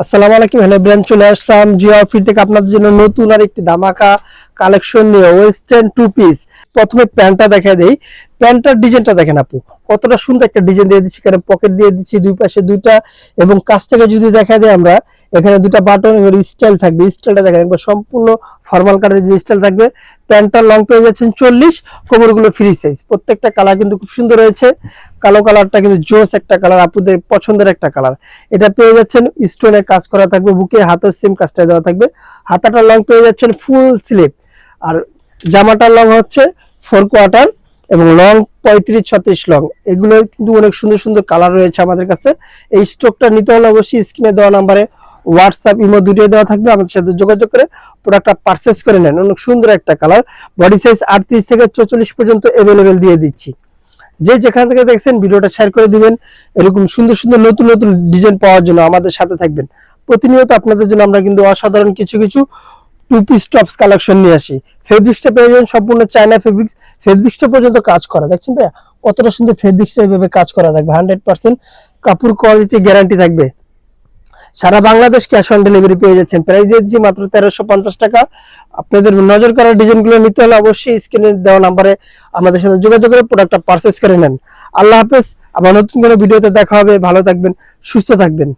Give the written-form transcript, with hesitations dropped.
আসসালামু আলাইকুম, hello brand চলে আসলাম জিও আউটফিট থেকে আপনাদের জন্য নতুন আর একটি ধামাকা কালেকশন নিয়ে ওয়েস্টার্ন টু পিস। প্রথমে প্যান্টটা দেখা দেই। প্যান্টটার ডিজাইনটা দেখেন আপু, কতটা সুন্দর একটা ডিজাইন দিয়ে দিচ্ছি, এখানে পকেট দিয়ে দিচ্ছি দুই পাশে দুইটা, এবং কাছ থেকে যদি দেখা দেয় আমরা এখানে দুটা বাটন স্টাইল থাকবে। স্টাইলটা দেখেন একবার সম্পূর্ণ ফর্মাল কাটের যে স্টাইল থাকবে। প্যান্টটার লং পেয়ে যাচ্ছেন 40, কোমরগুলো ফ্রি সাইজ। প্রত্যেকটা কালার কিন্তু খুব সুন্দর হয়েছে। কালো কালারটা কিন্তু জোস একটা কালার, আপুদের পছন্দের একটা কালার। এটা পেয়ে যাচ্ছেন স্টোনের কাজ করা থাকবে, বুকে হাতের সেম কাজটা দেওয়া থাকবে। হাতাটার লং পেয়ে যাচ্ছেন ফুল স্লিভ, আর জামাটার লং হচ্ছে 4 কোয়ার্টার এবং লং 35-36 লং। এগুলো কিন্তু অনেক সুন্দর সুন্দর কালার রয়েছে আমাদের কাছে। এই স্টকটা নিতে হলে অবশ্যই স্ক্রিনে দেওয়া নাম্বারে হোয়াটসঅ্যাপ ইমো দুটোই দেওয়া থাকবে, আমাদের সাথে যোগাযোগ করে প্রোডাক্টটা পারচেস করে নেন। অনেক সুন্দর একটা কালার, বডি সাইজ 38 থেকে 44 পর্যন্ত অ্যাভেলেবেল দিয়ে দিচ্ছি। যে যেখান থেকে দেখছেন ভিডিওটা শেয়ার করে দিবেন। এরকম সুন্দর সুন্দর নতুন নতুন ডিজাইন পাওয়ার জন্য আমাদের সাথে থাকবেন। প্রতিনিয়ত আপনাদের জন্য আমরা কিন্তু অসাধারণ কিছু কিছু টু পিস টপস কালেকশন নিয়ে আসি। ফেব্রিক্সটা পেয়ে যাবেন সম্পূর্ণ চায়না ফেব্রিক্স, ফেব্রিক্সটা পর্যন্ত কাজ করা। দেখছেন ভাইয়া কতটা সুন্দর ফেব্রিক্সটা এইভাবে কাজ করা থাকবে। 100% কাপড় কোয়ালিটি গ্যারান্টি থাকবে। সারা বাংলাদেশ ক্যাশ অন ডেলিভারি পেয়ে যাচ্ছেন। প্রাইস দিয়েছি মাত্র 1350 টাকা। আপনাদের নজর করা ডিজাইনগুলো নিতে হলে অবশ্যই স্ক্রিনে দেওয়া নাম্বারে আমাদের সাথে যোগাযোগ করে প্রোডাক্টটা পারচেস করে নেন। আল্লাহ হাফেজ, আবার নতুন কোনো ভিডিওতে দেখা হবে। ভালো থাকবেন, সুস্থ থাকবেন।